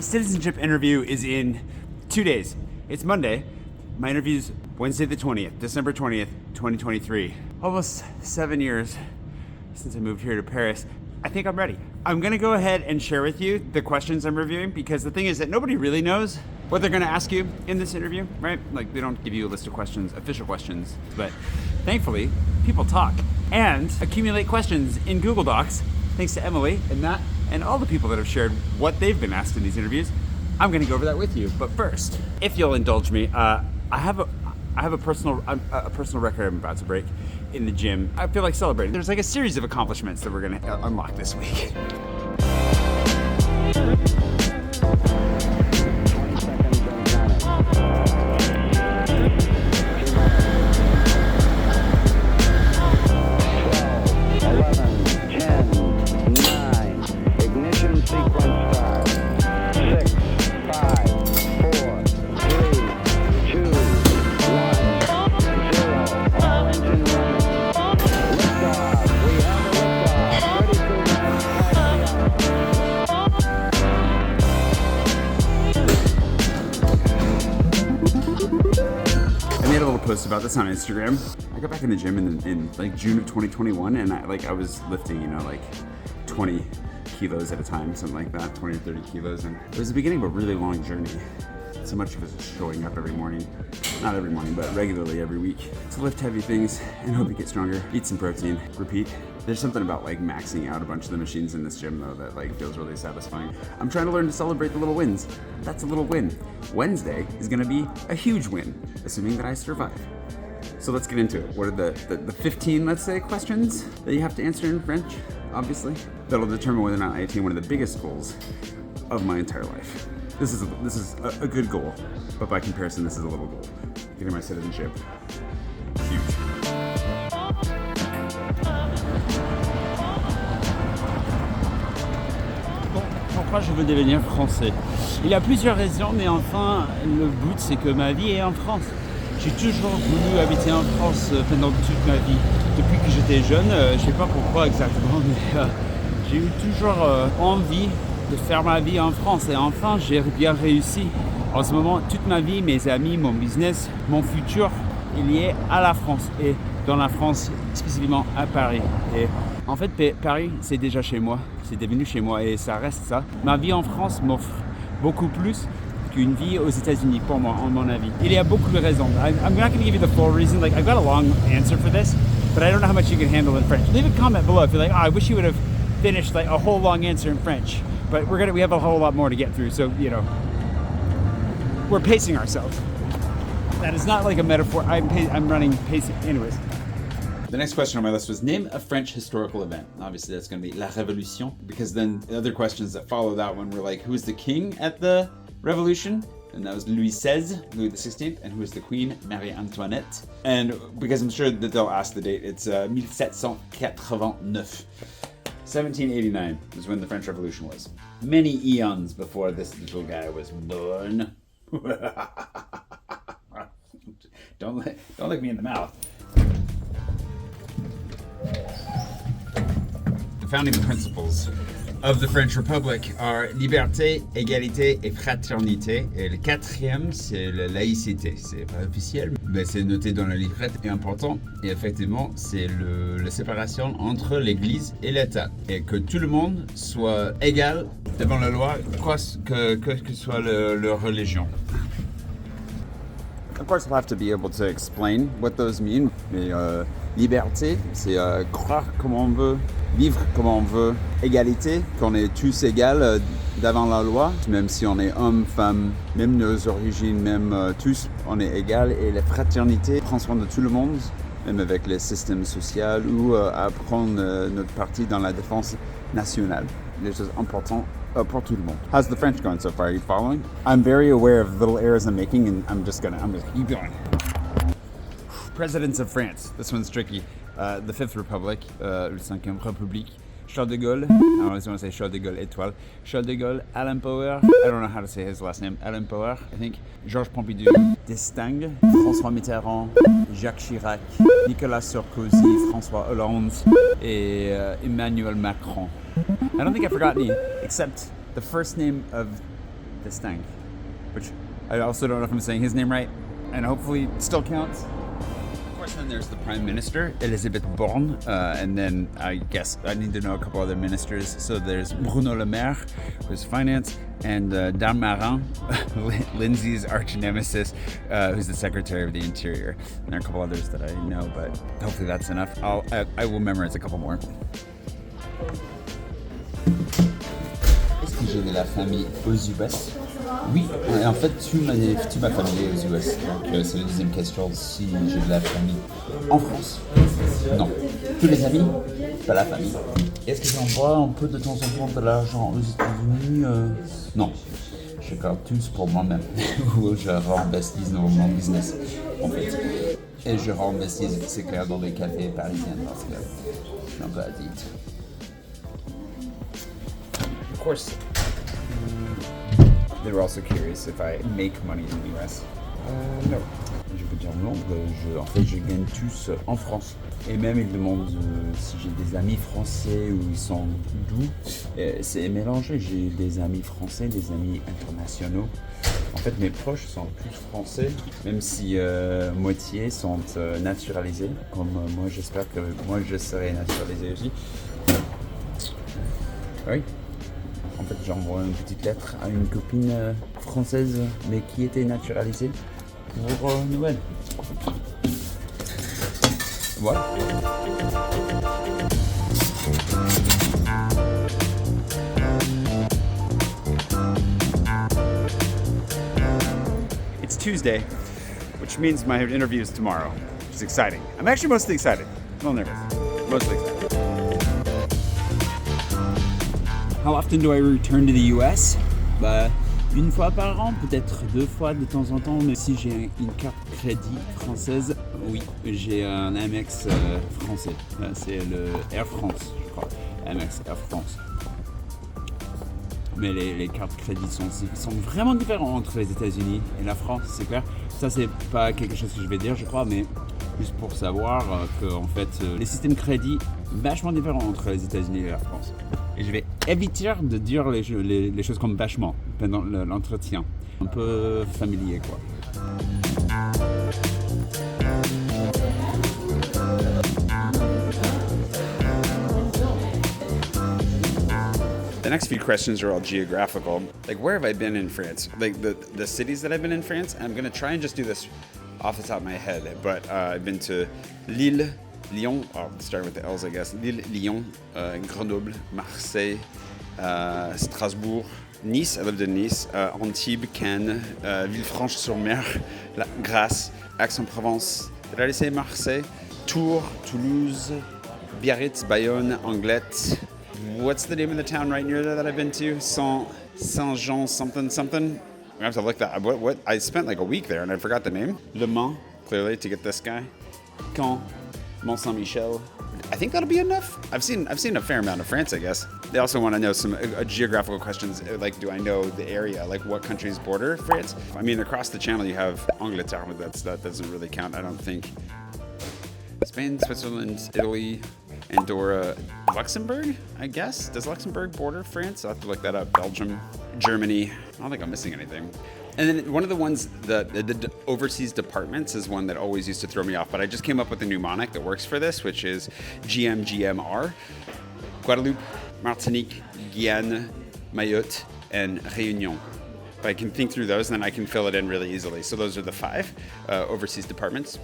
My citizenship interview is in 2 days. It's Monday. My interview's Wednesday the 20th, December 20th, 2023. Almost 7 years since I moved here to Paris. I think I'm ready. I'm gonna go ahead and share with you the questions I'm reviewing, because the thing is that nobody really knows what they're gonna ask you in this interview, right? Like, they don't give you a list of questions, official questions, but thankfully, people talk and accumulate questions in Google Docs, thanks to Emily and Matt and all the people that have shared what they've been asked in these interviews. I'm gonna go over that with you, but first, if you'll indulge me, I have a personal record I'm about to break in the gym. I feel like celebrating. There's like a series of accomplishments that we're gonna unlock this week. Post about this on Instagram. I got back in the gym in like June of 2021, and I was lifting, 20 kilos at a time, something like that, 20 or 30 kilos, and it was the beginning of a really long journey. So much of it is showing up every morning, not every morning, but regularly every week, to lift heavy things and hope you get stronger, eat some protein, repeat. There's something about like maxing out a bunch of the machines in this gym though that like feels really satisfying. I'm trying to learn to celebrate the little wins. That's a little win. Wednesday is gonna be a huge win, assuming that I survive. So let's get into it. What are the 15, let's say, questions that you have to answer in French, obviously? That'll determine whether or not I attain one of the biggest goals of my entire life. This is a good goal, but by comparison, this is a little goal. Getting my citizenship, huge. Pourquoi je veux devenir français? Il y a plusieurs raisons, mais enfin, le but c'est que ma vie est en France. J'ai toujours voulu habiter en France pendant toute ma vie. Depuis que j'étais jeune, je ne sais pas pourquoi exactement, mais j'ai eu toujours envie de faire ma vie en France. Et enfin, j'ai bien réussi. En ce moment, toute ma vie, mes amis, mon business, mon futur est lié à la France. Et dans la France, spécifiquement à Paris. Et en fait, Paris, c'est déjà chez moi. C'est devenu chez moi et ça reste ça. Ma vie en France m'offre beaucoup plus qu'une vie aux États-Unis, pour moi, en mon avis. Il y a beaucoup de raisons. I'm not going to give you the full reason. Like, I've got a long answer for this, but I don't know how much you can handle in French. Leave a comment below if you're like, oh, I wish you would have finished like a whole long answer in French. But we have a whole lot more to get through, so, we're pacing ourselves. That is not like a metaphor. I'm running pacing. Anyways. The next question on my list was name a French historical event. Obviously, that's going to be La Révolution, because then the other questions that follow that one were like, who was the king at the Revolution? And that was Louis XVI, and who was the Queen, Marie Antoinette. And because I'm sure that they'll ask the date, it's 1789. 1789 was when the French Revolution was. Many eons before this little guy was born. Don't look me in the mouth. The founding principles of the French Republic are liberté, égalité et fraternité. Et le quatrième, c'est la laïcité. C'est pas officiel, mais c'est noté dans la livrette et important. Et effectivement, c'est la séparation entre l'Église et l'État. Et que tout le monde soit égal devant la loi, quoi que soit leur religion. Of course, I'll have to be able to explain what those mean. Mais liberté, c'est croire comme on veut, vivre comme on veut. Égalité, qu'on est tous égaux devant la loi, même si on est homme, femme, même nos origines, même tous, on est égaux. Et la fraternité, prendre soin de tout le monde, même avec le système social, ou apprendre notre partie dans la défense nationale. Des choses importantes pour tout le monde. How's the French going so far? Are you following? I'm very aware of the little errors I'm making, and I'm just gonna keep going. Presidents of France. This one's tricky. The Fifth Republic, le Cinquième République. Charles de Gaulle. I always want to say Charles de Gaulle étoile. Charles de Gaulle, Alain Poher. I don't know how to say his last name. Alain Poher, I think. Georges Pompidou. D'Estaing. François Mitterrand. Jacques Chirac. Nicolas Sarkozy. François Hollande. Et Emmanuel Macron. I don't think I forgot any, except the first name of distinct, which I also don't know if I'm saying his name right, and hopefully it still counts. Of course, then there's the Prime Minister, Elisabeth Borne, and then I guess I need to know a couple other ministers. So there's Bruno Le Maire, who's finance, and Dan Marin, Lindsay's arch nemesis, who's the Secretary of the Interior. And there are a couple others that I know, but hopefully that's enough. I will memorize a couple more. Est-ce que j'ai de la famille aux US? Oui, en fait, toute ma famille est aux US. Donc, c'est la deuxième question, si j'ai de la famille en France. Non. Tous les amis, pas la famille. Est-ce que j'envoie un peu de temps en temps de l'argent aux États-Unis? Non. Je garde tous pour moi-même. Ou je réinvestis dans mon business, en fait. Et je réinvestis, c'est clair, dans les cafés parisiens parce que je suis un peu addict. Of course. They were also curious if I make money in the US. No. Je peux dire non, en fait je gagne tous en France. Et même ils demandent si j'ai des amis français ou ils sont d'où. C'est mélangé, j'ai des amis français, des amis internationaux. En fait mes proches sont plus français, même si moitié sont naturalisés. Comme moi j'espère que moi je serai naturalisé aussi. Oui. En fait, j'envoie une petite lettre à une copine française, mais qui était naturalisée pour Noël. Voilà. It's Tuesday, which means my interview is tomorrow, which is exciting. I'm actually mostly excited. I'm a little nervous. Mostly excited. How often do I return to the US? Une fois par an, peut-être 2 fois de temps en temps, mais si j'ai une carte crédit française, oui, j'ai un Amex français. C'est le Air France, je crois. Amex Air France. Mais les cartes crédit sont vraiment différentes entre les États-Unis et la France, c'est clair. Ça, c'est pas quelque chose que je vais dire, je crois, mais juste pour savoir que en fait, les systèmes crédit vachement différents entre les États-Unis et la France. Et je vais éviter de dire les choses comme vachement pendant l'entretien. Un peu familier, quoi. The next few questions are all geographical. Like, where have I been in France? Like, the cities that I've been in France? I'm going to try and just do this off the top of my head. But I've been to Lille, Lyon, starting with the L's, I guess. Lille, Lyon, Grenoble, Marseille, Strasbourg, Nice. I lived in Nice. Antibes, Cannes, Villefranche-sur-Mer, Grasse, Aix-en-Provence. Did I say Marseille? Tours, Toulouse, Biarritz, Bayonne, Anglet. What's the name of the town right near there that I've been to? Saint-Jean something. I have to look that up. What? I spent like a week there and I forgot the name. Le Mans, clearly, to get this guy. Caen, Mont-Saint-Michel. I think that'll be enough. I've seen a fair amount of France, I guess. They also want to know some geographical questions, like do I know the area, like what countries border France? I mean, across the channel you have Angleterre, but that doesn't really count, I don't think. Spain, Switzerland, Italy, Andorra, Luxembourg, I guess. Does Luxembourg border France? I'll have to look that up. Belgium, Germany. I don't think I'm missing anything. And then one of the ones, the overseas departments is one that always used to throw me off, but I just came up with a mnemonic that works for this, which is GMGMR. Guadeloupe, Martinique, Guyane, Mayotte, and Réunion. If I can think through those, then I can fill it in really easily. So those are the 5 overseas departments.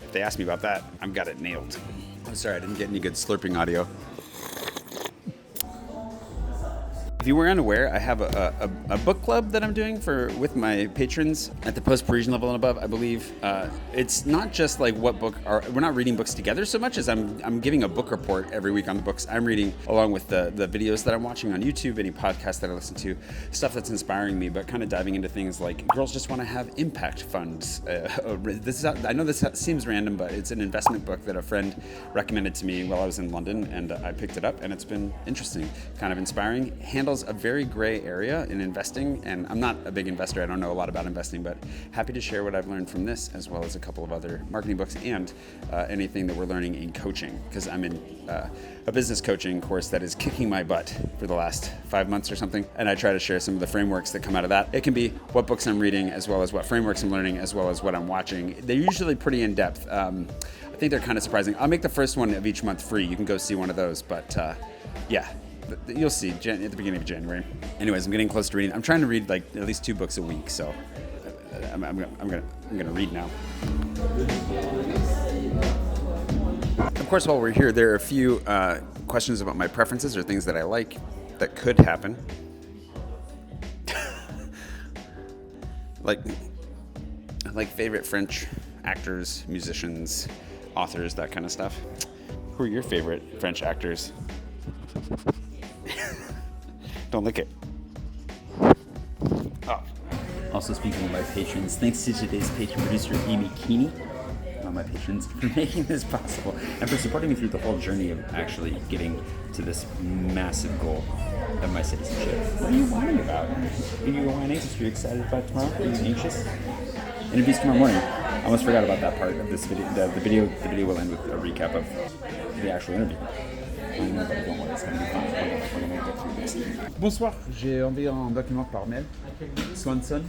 If they ask me about that, I've got it nailed. I'm sorry, I didn't get any good slurping audio. If you were unaware, I have a book club that I'm doing with my patrons at the post-Parisian level and above, I believe. It's not just like we're not reading books together so much as I'm giving a book report every week on the books I'm reading, along with the videos that I'm watching on YouTube, any podcasts that I listen to, stuff that's inspiring me, but kind of diving into things like girls just want to have impact funds. I know this seems random, but it's an investment book that a friend recommended to me while I was in London, and I picked it up, and it's been interesting, kind of inspiring. Handled straddles a very gray area in investing, and I'm not a big investor. I don't know a lot about investing, but happy to share what I've learned from this, as well as a couple of other marketing books and anything that we're learning in coaching, because I'm in a business coaching course that is kicking my butt for the last 5 months or something, and I try to share some of the frameworks that come out of that. It can be what books I'm reading, as well as what frameworks I'm learning, as well as what I'm watching. They're usually pretty in-depth. I think they're kind of surprising. I'll make the first one of each month free. You can go see one of those, but yeah, you'll see at the beginning of January. Anyways, I'm getting close to reading. I'm trying to read like at least 2 books a week, so I'm gonna read now. Of course, while we're here, there are a few questions about my preferences or things that I like that could happen. like favorite French actors, musicians, authors, that kind of stuff. Who are your favorite French actors? Don't lick it. Oh. Also, speaking of my patrons, thanks to today's patron producer, Amy Keeney, my patrons, for making this possible and for supporting me through the whole journey of actually getting to this massive goal of my citizenship. What are you whining about? Are you whining? Are you excited about tomorrow? Are you anxious? Interviews tomorrow morning. I almost forgot about that part of this video. The video will end with a recap of the actual interview. I know, but don't worry, it's going to be fun. We're going to get through this. Bonsoir, j'ai envoyé un document par mail. Swanson.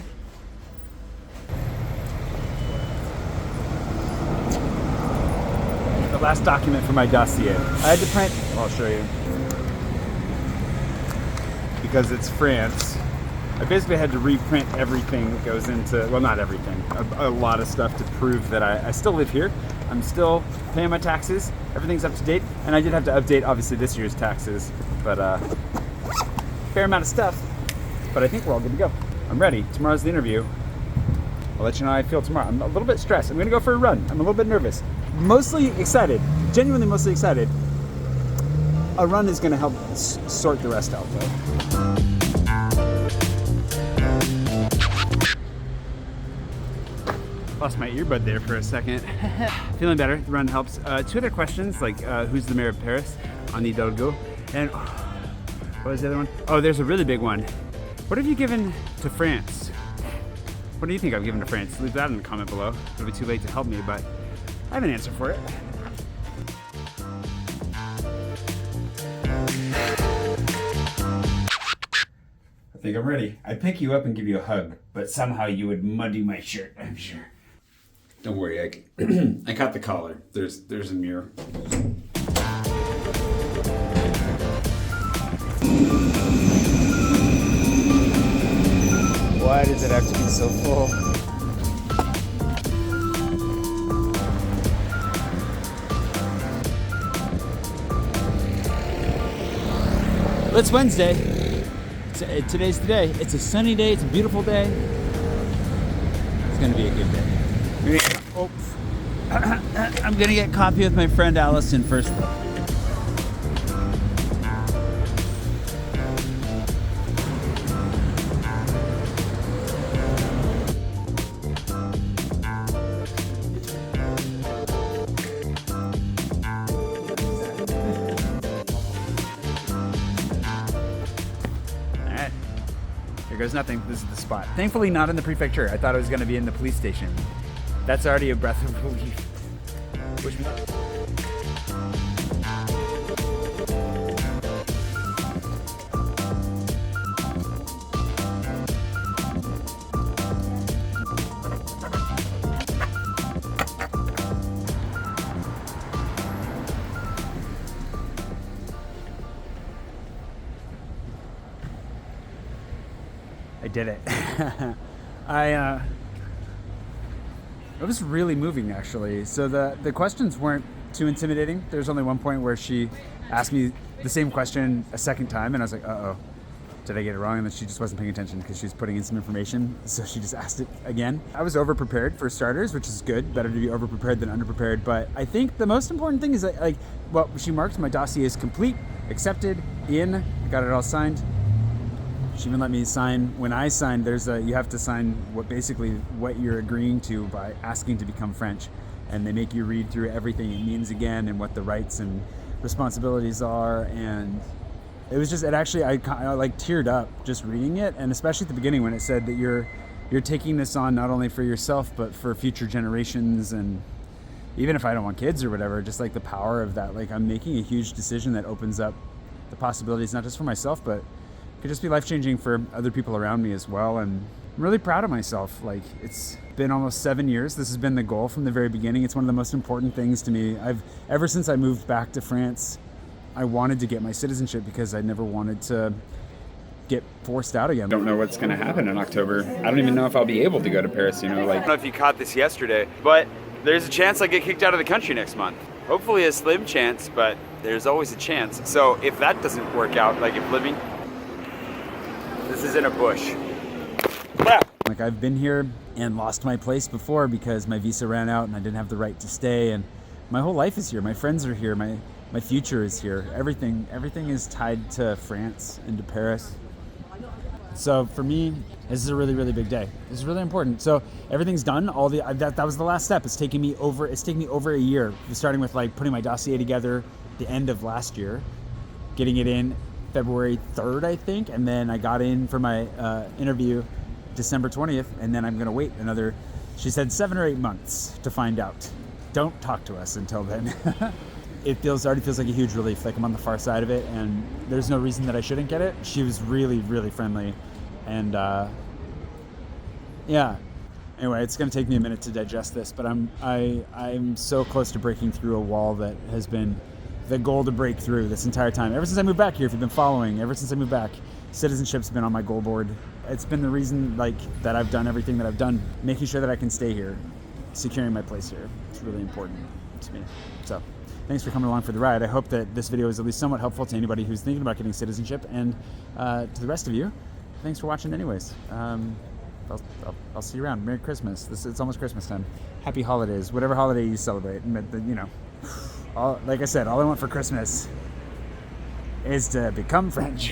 The last document for my dossier. I had to print, I'll show you. Because it's France. I basically had to reprint everything that goes into, well, not everything, a lot of stuff to prove that I still live here. I'm still paying my taxes. Everything's up to date. And I did have to update, obviously, this year's taxes. But fair amount of stuff. But I think we're all good to go. I'm ready. Tomorrow's the interview. I'll let you know how I feel tomorrow. I'm a little bit stressed. I'm going to go for a run. I'm a little bit nervous. Mostly excited. Genuinely mostly excited. A run is going to help sort the rest out, though. Lost my earbud there for a second. Feeling better. The run helps. 2 other questions, like who's the mayor of Paris? Anne Hidalgo. And what was the other one? Oh, there's a really big one. What have you given to France? What do you think I've given to France? Leave that in the comment below. It'll be too late to help me, but I have an answer for it. I think I'm ready. I'd pick you up and give you a hug, but somehow you would muddy my shirt, I'm sure. Don't worry, I caught the collar. There's a mirror. Why does it have to be so full? Well, it's Wednesday. Today's the day. It's a sunny day. It's a beautiful day. It's gonna be a good day. I'm gonna get coffee with my friend Allison first. Here goes nothing. This is the spot. Thankfully not in the prefecture. I thought it was going to be in the police station. That's already a breath of relief. Wish me luck. I did it. It was really moving, actually. So the questions weren't too intimidating. There's only one point where she asked me the same question a second time, and I was like, uh-oh, did I get it wrong? And then she just wasn't paying attention because she was putting in some information, so she just asked it again. I was over-prepared for starters, which is good. Better to be over-prepared than under-prepared. But I think the most important thing is that, well, she marked my dossier as complete, accepted, in, got it all signed. She even let me sign. When I signed, you have to sign what you're agreeing to by asking to become French, and they make you read through everything it means again and what the rights and responsibilities are. And It was just, it actually, I like teared up just reading it, and especially at the beginning when it said that you're taking this on not only for yourself but for future generations, and even if I don't want kids or whatever, just like the power of that. Like, I'm making a huge decision that opens up the possibilities not just for myself, but could just be life-changing for other people around me as well. And I'm really proud of myself. Like, it's been almost 7 years. This has been the goal from the very beginning. It's one of the most important things to me. Ever since I moved back to France, I wanted to get my citizenship because I never wanted to get forced out again. Don't know what's going to happen in October. I don't even know if I'll be able to go to Paris, you know, like, I don't know if you caught this yesterday, but there's a chance I get kicked out of the country next month. Hopefully a slim chance, but there's always a chance. So if that doesn't work out, like if living, this is in a bush. Like, I've been here and lost my place before because my visa ran out and I didn't have the right to stay, and my whole life is here. My friends are here. My future is here. Everything is tied to France and to Paris. So for me, this is a really, really big day. This is really important. So everything's done. That was the last step. It's taken me over a year, starting with like putting my dossier together the end of last year, getting it in February 3rd, I think, and then I got in for my interview December 20th, and then I'm gonna wait another, she said 7 or 8 months to find out. Don't talk to us until then. It already feels like a huge relief. Like, I'm on the far side of it, and there's no reason that I shouldn't get it. She was really, really friendly, and yeah. Anyway, it's gonna take me a minute to digest this, but I'm so close to breaking through a wall that has been the goal to break through this entire time. Ever since I moved back here, if you've been following, ever since I moved back, citizenship's been on my goal board. It's been the reason, like, that I've done everything that I've done, making sure that I can stay here, securing my place here. It's really important to me. So, thanks for coming along for the ride. I hope that this video is at least somewhat helpful to anybody who's thinking about getting citizenship, and to the rest of you, thanks for watching anyways. I'll see you around. Merry Christmas. It's almost Christmas time. Happy holidays, whatever holiday you celebrate. You know, like I said, all I want for Christmas is to become French.